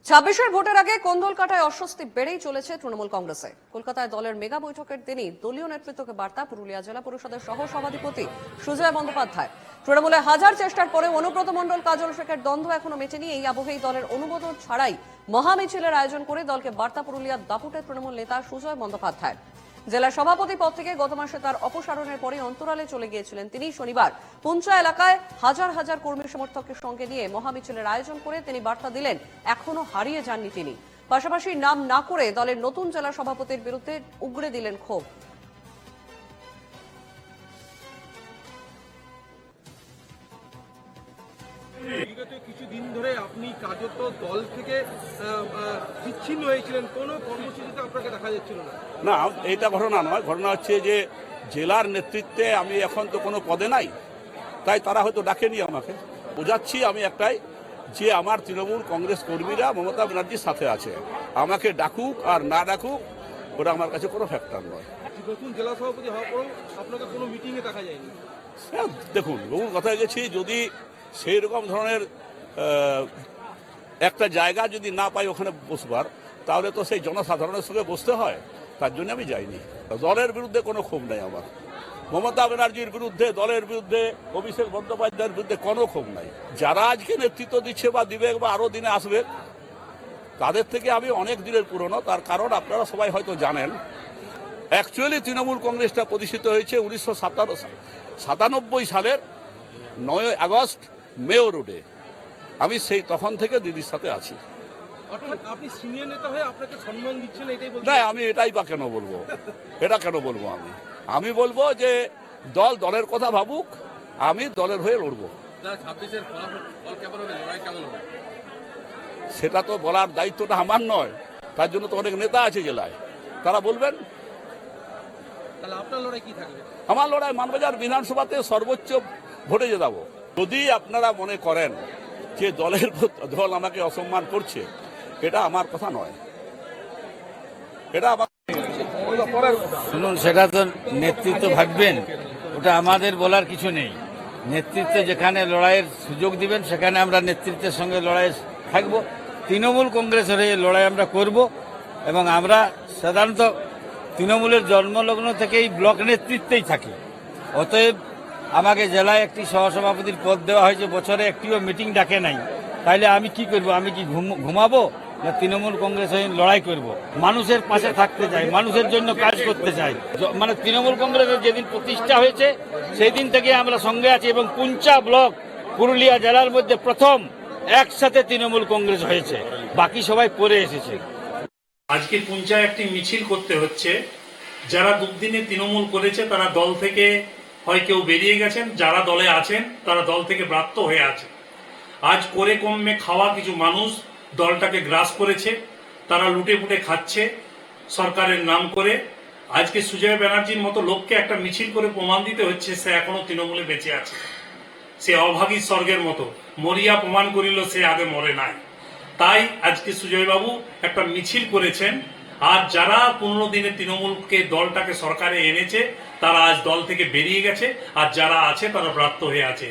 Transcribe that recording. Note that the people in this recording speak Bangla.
ছাব্বিশের ভোটের আগে কোন্দলকাটায় অস্বস্তি বেড়েই চলেছে তৃণমূল কংগ্রেসে। কলকাতায় দলের মেগা বৈঠকের দিনই দলীয় নেতৃত্বকে বার্তা পুরুলিয়া জেলা পরিষদের সহ সভাধিপতি সুজয় বন্দ্যোপাধ্যায়। তৃণমূলে হাজার চেষ্টার পরে অনুব্রত মণ্ডল কাজল শেখের দ্বন্দ্ব এখনো মেটেনি। এই আবহেই দলের অনুমোদন ছাড়াই মহামিছিলের আয়োজন করে দলকে বার্তা পুরুলিয়ার দাপুটে তৃণমূল নেতা সুজয় বন্দ্যোপাধ্যায়। জেলা সভাপতি পদ থেকে গত মাসে তার অপসারণের পরে অন্তরালে চলে গিয়েছিলেন তিনি। শনিবার পুঞ্চা এলাকায় হাজার হাজার কর্মী সমর্থককে সঙ্গে নিয়ে মহামিছিলের আয়োজন করে তিনি বার্তা দিলেন এখনো হারিয়ে যাননি তিনি। পাশাপাশি নাম না করে দলের নতুন জেলা সভাপতির বিরুদ্ধে উগরে দিলেন ক্ষোভ। বিগত কিছুদিন ধরে আপনি কার্যত দল থেকে বিচ্ছিন্ন হয়েছিলেন, কোনো কর্মসূচিতে আপনাকে দেখা যাচ্ছিল না। না, এইটা ঘটনা নয়। ঘটনা হচ্ছে যে জেলার নেতৃত্বে আমি এখন তো কোনো পদে নাই, তাই তারা হয়তো ডাকেনি আমাকে। বোঝাচ্ছি আমি একটাই, যে আমার তৃণমূল কংগ্রেস কর্মীরা মমতা ব্যানার্জির সাথে আছে। আমাকে ডাকুক আর না ডাকুক ওটা আমার কাছে কোনো ফ্যাক্টর নয়। নতুন জেলা সভাপতি হওয়ার পরেও আপনাকে কোনো মিটিংয়ে দেখা যায়নি। দেখুন, বহু কথায় গেছি, যদি সেই রকম ধরনের একটা জায়গা যদি না পাই ওখানে বসবার, তাহলে তো সেই জনসাধারণের সঙ্গে বসতে হয়। তার জন্য আমি যাইনি। দলের বিরুদ্ধে কোনো ক্ষোভ নেই আমার। মমতা ব্যানার্জির বিরুদ্ধে, দলের বিরুদ্ধে, অভিষেক বন্দ্যোপাধ্যায়ের বিরুদ্ধে কোনো ক্ষোভ নাই। যারা আজকে নেতৃত্ব দিচ্ছে বা দিবে বা আরও দিনে আসবে, তাদের থেকে আমি অনেক দিনের পুরনো। তার কারণ আপনারা সবাই হয়তো জানেন, অ্যাকচুয়ালি তৃণমূল কংগ্রেসটা প্রতিষ্ঠিত হয়েছে 1997 সালের 9 আগস্ট মেয়র রোডে। আমি সেই তখন থেকে দিদির সাথে আছি। আপনি সিনিয়র নেতা হয়ে আপনাকে সম্মান দিচ্ছেন, এটাই বলছেন? না, আমি এটাই বা কেন বলবো? এটা কেন বলবো? আমি বলবো যে দলের কথা ভাবুক, আমি দলের হয়ে লড়বো। সেটা তো বলার দায়িত্বটা আমার নয়। তার জন্য তো অনেক নেতা আছে জেলায়, তারা বলবেন। তাহলে আপনার লড়াই কি থাকবে? আমার লড়াই মানবাজার বিধানসভাতে সর্বোচ্চ ভোটে জেতাবো। যদি আপনারা মনে করেন যে দল আমাকে অসম্মান করছে, এটা আমার কথা নয়। এটা আমার শুনুন, সেটা তো নেতৃত্ব ভাববেন, ওটা আমাদের বলার কিছু নেই। নেতৃত্ব যেখানে লড়াইয়ের সুযোগ দিবেন সেখানে আমরা নেতৃত্বের সঙ্গে লড়াই থাকব। তৃণমূল কংগ্রেসের এই লড়াই আমরা করব এবং আমরা সাধারণত তৃণমূলের জন্মলগ্ন থেকেই ব্লক নেতৃত্বেই থাকি। অতএব আমাকে জেলায় একটি সহসভাপতির পদ দেওয়া হয়েছে, বছরে একটিও মিটিং ডাকে নাই। তাইলে আমি কি করব? আমি কি ঘুমাবো? না তৃণমূল কংগ্রেস হয়ে লড়াই করব। মানুষের পাশে থাকতে চাই, মানুষের জন্য কাজ করতে চাই। মানে তৃণমূল কংগ্রেসের যেদিন প্রতিষ্ঠা হয়েছে সেই দিন থেকে আমরা সঙ্গে আছি এবং পুঞ্চা ব্লক পুরুলিয়া জেলার মধ্যে প্রথম একসাথে তৃণমূল কংগ্রেস হয়েছে, বাকি সবাই পরে এসেছে। আজকে পুঞ্চায় একটি মিছিল করতে হচ্ছে। যারা দুদিনে তৃণমূল করেছে তারা দল থেকে হয় কেউ বেরিয়ে গেছেন, যারা দলে আছেন তারা দল থেকে ব্রাত্য হয়ে আছে। আজ করে কমে খাওয়া কিছু মানুষ দলটাকে গ্রাস করেছে, তারা লুটে পুটে খাচ্ছে সরকারের নাম করে। আজকে সুজয় ব্যানার্জির মতো লোককে একটা মিছিল করে প্রমাণ দিতে হচ্ছে সে এখনো তৃণমূলে বেঁচে আছে। সে অভাগী স্বর্গের মতো মরিয়া প্রমাণ করিল সে আগে মরে নাই। তাই আজকে সুজয় বাবু একটা মিছিল করেছেন। আর যারা 15 দিনে তৃণমূলকে দলটাকে সরকারে এনেছে তারা আজ দল থেকে বেরিয়ে গেছে, আর যারা আছে তারা ব্রাত্য হয়ে আছে।